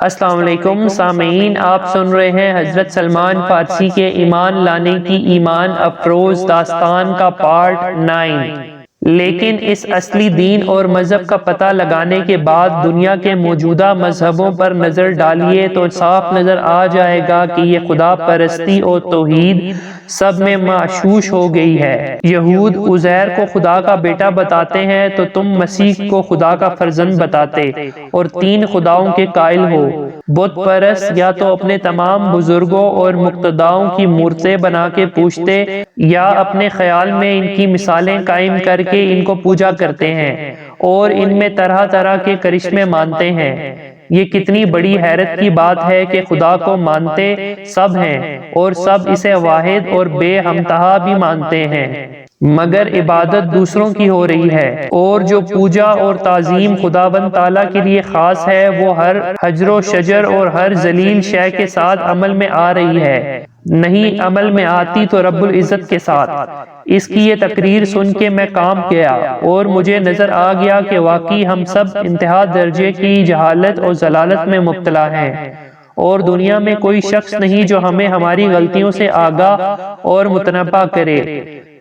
السلام علیکم سامعین، آپ سن رہے ہیں حضرت سلمان فارسی کے ایمان لانے کی ایمان افروز داستان کا پارٹ 9۔ لیکن اس اصلی دین اور مذہب کا پتہ لگانے کے بعد دنیا کے موجودہ مذہبوں پر نظر ڈالیے تو صاف نظر آ جائے گا کہ یہ خدا پرستی اور توحید سب میں معشوش ہو گئی ہے۔ یہود عزیر کو خدا کا بیٹا بتاتے ہیں تو تم مسیح کو خدا کا فرزند بتاتے اور تین خداؤں کے قائل ہو۔ بت پرست یا تو اپنے تمام بزرگوں اور مقتداؤں کی مورتیں بنا کے پوجتے یا اپنے خیال میں ان کی مثالیں قائم کر کے ان کو پوجا کرتے ہیں اور ان میں طرح طرح کے کرشمے مانتے ہیں۔ یہ کتنی بڑی حیرت کی بات ہے کہ خدا کو مانتے سب ہیں اور سب اسے واحد اور بے ہمتہا بھی مانتے ہیں، مگر عبادت دوسروں کی ہو رہی ہے، اور جو پوجا اور تعظیم خداوند تعالیٰ کے لیے خاص ہے وہ ہر حجر و شجر اور ہر ذلیل شے کے ساتھ عمل میں آ رہی ہے، نہیں عمل میں آتی تو رب العزت کے ساتھ۔ اس کی یہ تقریر سن کے میں کام کیا اور مجھے نظر آ گیا کہ واقعی ہم سب انتہا درجے کی جہالت اور ضلالت میں مبتلا ہیں، اور دنیا میں کوئی شخص نہیں جو ہمیں ہماری غلطیوں سے آگاہ اور متنبہ کرے۔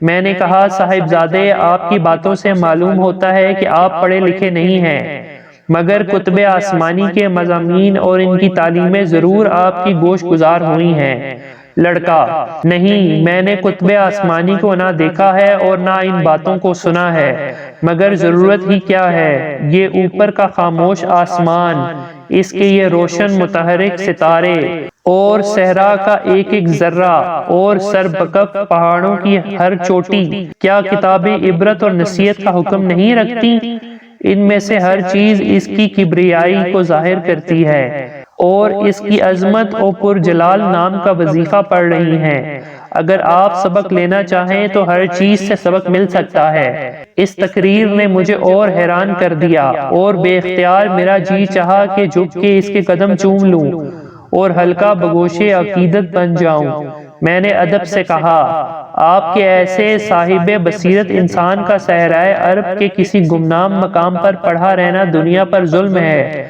میں نے کہا، صاحبزادے، آپ کی باتوں سے معلوم ہوتا ہے کہ آپ پڑھے لکھے نہیں ہیں، مگر کتب آسمانی کے مضامین اور ان کی تعلیمیں ضرور آپ کی گوش گزار ہوئی ہیں۔ لڑکا: نہیں، میں نے کتب آسمانی کو نہ دیکھا ہے اور نہ ان باتوں کو سنا ہے، مگر ضرورت ہی کیا ہے؟ یہ اوپر کا خاموش آسمان، اس کے یہ روشن متحرک ستارے اور صحرا کا ایک ایک ذرہ اور سربکف پہاڑوں کی ہر چوٹی کیا کتاب عبرت اور نصیحت کا حکم نہیں رکھتی؟ ان میں سے ہر چیز اس کی کبریائی کو ظاہر کرتی ہے اور اس کی عظمت اور پرجلال نام کا وظیفہ پڑھ رہی ہیں۔ اگر آپ سبق لینا چاہیں تو ہر چیز سے سبق مل سکتا ہے۔ اس تقریر نے مجھے اور حیران کر دیا اور بے اختیار میرا جی چاہا کہ جھک کے اس کے قدم چوم لوں اور حلقہ بگوش عقیدت بن جاؤں۔ میں نے ادب سے کہا، آپ کے ایسے صاحب بصیرت انسان کا صحرائے عرب کے کسی گمنام مقام پر پڑھا رہنا دنیا پر ظلم ہے۔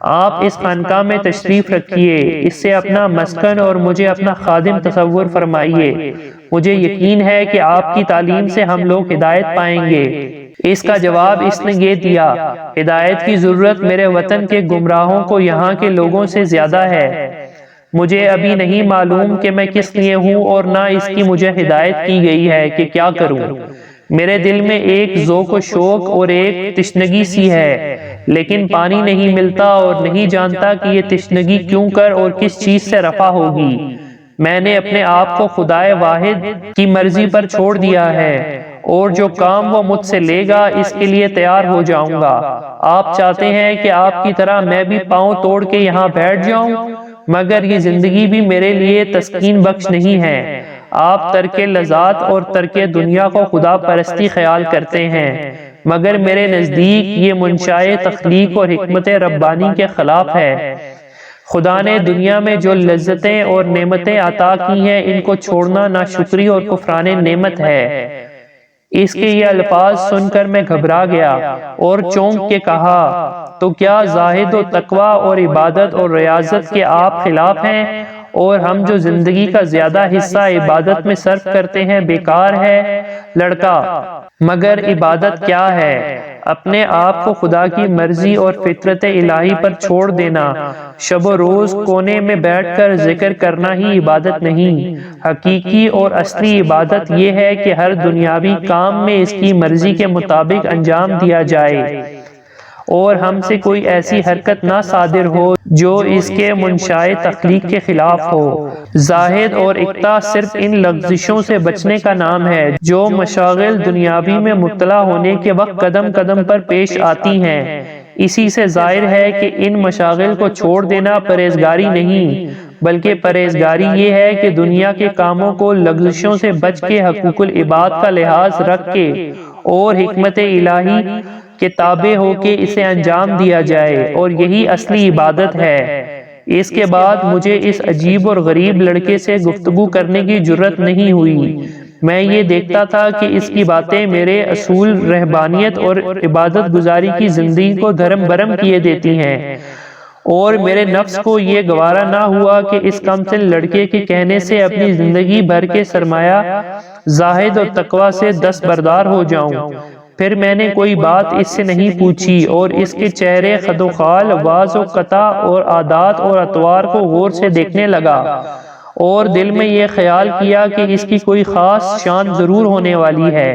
آپ اس خانقاہ میں تشریف رکھیے، اس سے اپنا مسکن اور مجھے اپنا خادم تصور فرمائیے۔ مجھے یقین ہے کہ آپ کی تعلیم سے ہم لوگ ہدایت پائیں گے۔ اس کا جواب اس نے یہ دیا، ہدایت کی ضرورت میرے وطن کے گمراہوں کو یہاں کے لوگوں سے زیادہ ہے۔ مجھے ابھی نہیں معلوم کہ میں کس لیے ہوں اور نہ اس کی مجھے ہدایت کی گئی ہے کہ کیا کروں۔ میرے دل میں ایک ذوق و شوق اور ایک تشنگی سی ہے، لیکن پانی نہیں ملتا اور نہیں جانتا کہ یہ تشنگی کیوں کر اور کس چیز سے رفع ہوگی۔ میں نے اپنے آپ کو خدائے واحد کی مرضی پر چھوڑ دیا ہے اور جو کام وہ مجھ سے لے گا اس کے لیے تیار ہو جاؤں گا۔ آپ چاہتے ہیں کہ آپ کی طرح میں بھی پاؤں توڑ کے یہاں بیٹھ جاؤں، مگر یہ زندگی بھی میرے لیے تسکین بخش نہیں ہے۔ آپ ترک لذات اور ترک دنیا کو خدا پرستی خیال کرتے ہیں، مگر میرے نزدیک یہ منشائے تخلیق اور حکمت ربانی کے خلاف ہے۔ خدا نے دنیا میں جو لذتیں اور نعمتیں عطا کی ہیں ان کو چھوڑنا ناشکری اور کفران نعمت ہے۔ اس کے یہ الفاظ سن کر میں گھبرا گیا اور چونک کے کہا، تو کیا زاہد و تقوی اور عبادت اور ریاضت کے آپ خلاف ہیں اور ہم جو زندگی کا زیادہ حصہ عبادت میں صرف کرتے ہیں بیکار ہے؟ لڑکا: مگر عبادت کیا ہے؟ اپنے آپ کو خدا کی مرضی اور فطرت الہی پر چھوڑ دینا، شب و روز کونے میں بیٹھ کر ذکر کرنا ہی عبادت نہیں۔ حقیقی اور اصلی عبادت یہ ہے کہ ہر دنیاوی کام میں اس کی مرضی کے مطابق انجام دیا جائے اور ہم سے کوئی ایسی حرکت نہ صادر ہو جو اس کے منشائے تخلیق کے خلاف ہو۔ زاہد اور اقتا صرف ان لغزشوں سے بچنے کا نام ہے جو مشاغل دنیاوی میں مبتلا ہونے کے وقت قدم قدم پر پیش آتی ہیں۔ اسی سے ظاہر ہے کہ ان مشاغل کو چھوڑ دینا پرہیزگاری نہیں، بلکہ پرہیزگاری یہ ہے کہ دنیا کے کاموں کو لغزشوں سے بچ کے حقوق العباد کا لحاظ رکھ کے اور حکمت الہی کے تابع ہو کے اسے انجام دیا جائے، اور یہی اصلی عبادت ہے۔ اس کے بعد مجھے اس عجیب اور غریب لڑکے سے گفتگو کرنے کی جرت نہیں ہوئی۔ میں یہ دیکھتا تھا کہ اس کی باتیں میرے اصول رہبانیت اور عبادت گزاری کی زندگی کو دھرم برہم کیے دیتی ہیں اور میرے نفس کو یہ گوارا نہ ہوا کہ اس کمسن لڑکے کے کہنے سے اپنی زندگی بھر کے سرمایہ زاہد اور تقوی سے دستبردار ہو جاؤں۔ پھر میں نے کوئی بات اس سے نہیں پوچھی اور اس کے چہرے خد و خال، واز و قطع اور عادات اور اطوار کو غور سے دیکھنے لگا اور دل میں یہ خیال کیا کہ اس کی کوئی خاص شان ضرور ہونے والی ہے،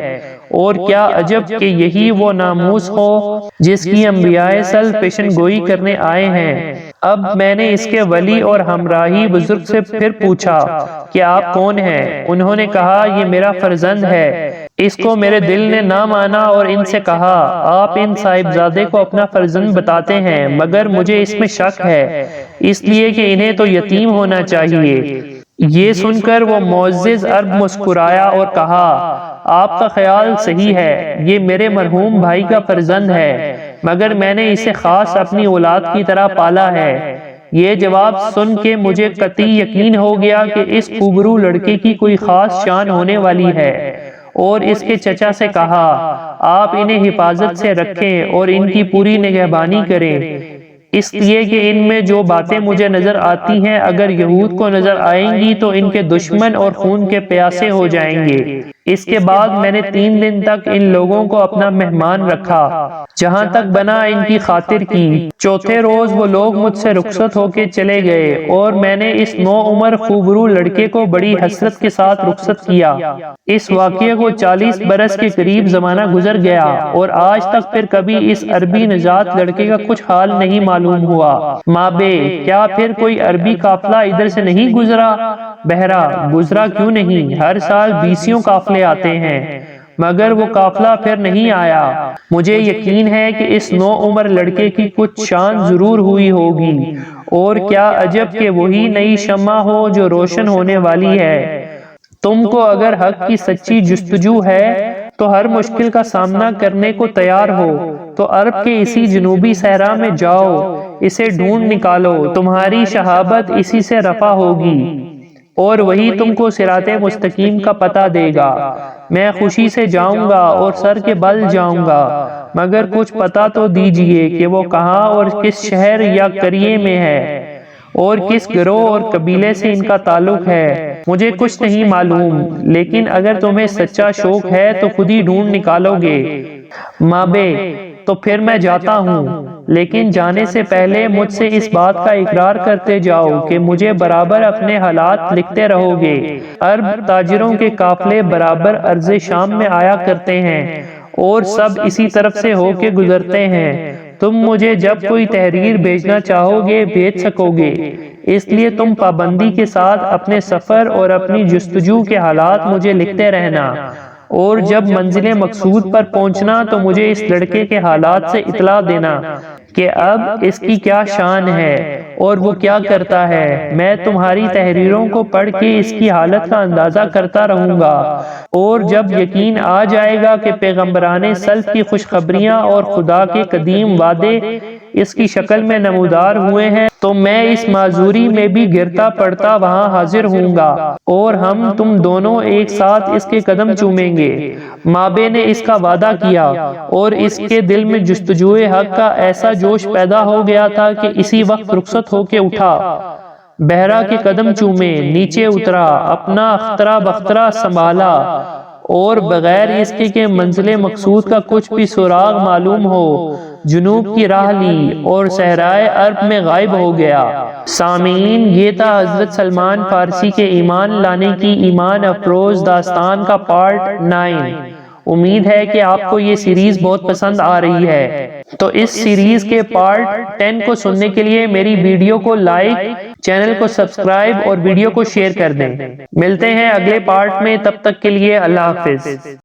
اور کیا عجب کہ یہی وہ ناموس ہو جس کی انبیاء سل پیشن گوئی کرنے آئے ہیں۔ اب میں نے اس کے ولی اور ہمراہی بزرگ سے پھر پوچھا کہ آپ کون ہیں؟ انہوں نے کہا یہ میرا فرزند ہے۔ اس کو میرے دل نے نہ مانا اور ان سے کہا آپ ان صاحبزادے کو اپنا فرزند بتاتے ہیں، مگر مجھے اس میں شک ہے، اس لیے کہ انہیں تو یتیم ہونا چاہیے۔ یہ سن کر وہ معزز عرب مسکرایا اور کہا آپ کا خیال صحیح ہے، یہ میرے مرحوم بھائی کا فرزند ہے، مگر میں نے اسے خاص اپنی اولاد کی طرح پالا ہے۔ یہ جواب سن کے مجھے قطعی یقین ہو گیا کہ اس خوبرو لڑکے کی کوئی خاص شان ہونے والی ہے، اور اس کے چچا سے کہا آپ انہیں حفاظت سے رکھیں اور ان کی پوری نگہبانی کریں، اس لیے کہ ان میں جو باتیں مجھے نظر آتی ہیں اگر یہود کو نظر آئیں گی تو ان کے دشمن اور خون کے پیاسے ہو جائیں گے۔ اس کے بعد میں نے 3 دن تک ان لوگوں کو اپنا مہمان رکھا، جہاں تک بنا ان کی خاطر کی۔ چوتھے روز وہ لوگ مجھ سے رخصت ہو کے چلے گئے اور میں نے اس نوعمر خوبرو لڑکے کو بڑی حسرت کے ساتھ رخصت کیا۔ اس واقعے کو 40 برس کے قریب زمانہ گزر گیا اور آج تک پھر کبھی اس عربی نژاد لڑکے کا کچھ حال نہیں معلوم ہوا۔ مابے کیا پھر کوئی عربی قافلہ ادھر سے نہیں گزرا؟ بہرا گزرا کیوں نہیں، ہر سال 20 قافلے آتے ہیں، مگر وہ قافلہ پھر نہیں آیا۔ مجھے یقین ہے کہ اس نوعمر لڑکے کی کچھ شان ضرور ہوئی ہوگی، اور کیا عجب کہ وہی نئی شمع ہو جو روشن ہونے والی ہے۔ تم کو اگر حق کی سچی جستجو ہے تو ہر مشکل کا سامنا کرنے کو تیار ہو تو عرب کے اسی جنوبی صحرا میں جاؤ، اسے ڈھونڈ نکالو، تمہاری شہابت اسی سے رفع ہوگی اور وہی تم کو صراط مستقیم کا پتہ دے گا۔ میں خوشی سے جاؤں گا اور سر کے بل جاؤں گا، مگر کچھ پتہ تو دیجئے کہ وہ کہاں اور کس شہر یا قریے میں ہے، اور کس گروہ اور قبیلے سے ان کا تعلق ہے۔ مجھے کچھ نہیں معلوم، لیکن اگر تمہیں سچا شوق ہے تو خود ہی ڈھونڈ نکالو گے۔ مابے تو پھر میں جاتا ہوں، لیکن جانے سے پہلے مجھ سے اس بات کا اقرار کرتے جاؤ کہ مجھے برابر اپنے حالات لکھتے رہو گے۔ عرب تاجروں کے قافلے برابر ارض شام میں آیا کرتے ہیں اور سب اسی طرف سے ہو کے گزرتے ہیں۔ تم مجھے جب کوئی تحریر بھیجنا چاہو گے بھیج سکو گے، اس لیے تم پابندی کے ساتھ اپنے سفر اور اپنی جستجو کے حالات مجھے لکھتے رہنا، اور جب منزل مقصود پر پہنچنا تو مجھے اس لڑکے کے حالات سے اطلاع دینا کہ اب اس کی کیا شان ہے اور وہ کیا کرتا ہے۔ میں تمہاری تحریروں کو پڑھ کے اس کی حالت کا اندازہ کرتا رہوں گا، اور جب یقین آ جائے گا کہ پیغمبران سلف کی خوشخبریاں اور خدا کے قدیم وعدے اس کی شکل میں نمودار ہوئے ہیں تو میں اس معذوری میں بھی گرتا پڑتا وہاں حاضر ہوں گا، اور ہم تم دونوں ایک ساتھ اس کے قدم چومیں گے۔ مابے نے اس کا وعدہ کیا اور اس کے دل میں جستجوئے حق کا ایسا جوش پیدا ہو گیا تھا کہ اسی وقت رخصت ہو کے اٹھا، بہرا کے قدم چومے، نیچے اترا، اپنا اخترا بخترا سنبھالا، اور بغیر اس کے کہ منزل مقصود کا کچھ بھی سراغ معلوم ہو جنوب کی راہ لی اور صحرائے عرب میں غائب ہو گیا۔ سامعین، یہ تھا حضرت سلمان فارسی کے ایمان لانے کی ایمان افروز داستان کا پارٹ 9۔ امید ہے کہ آپ کو یہ سیریز بہت پسند آ رہی ہے، تو اس سیریز کے پارٹ 10 کو سننے کے لیے میری ویڈیو کو لائک، چینل کو سبسکرائب اور ویڈیو کو شیئر کر دیں۔ ملتے ہیں اگلے پارٹ میں، تب تک کے لیے اللہ حافظ۔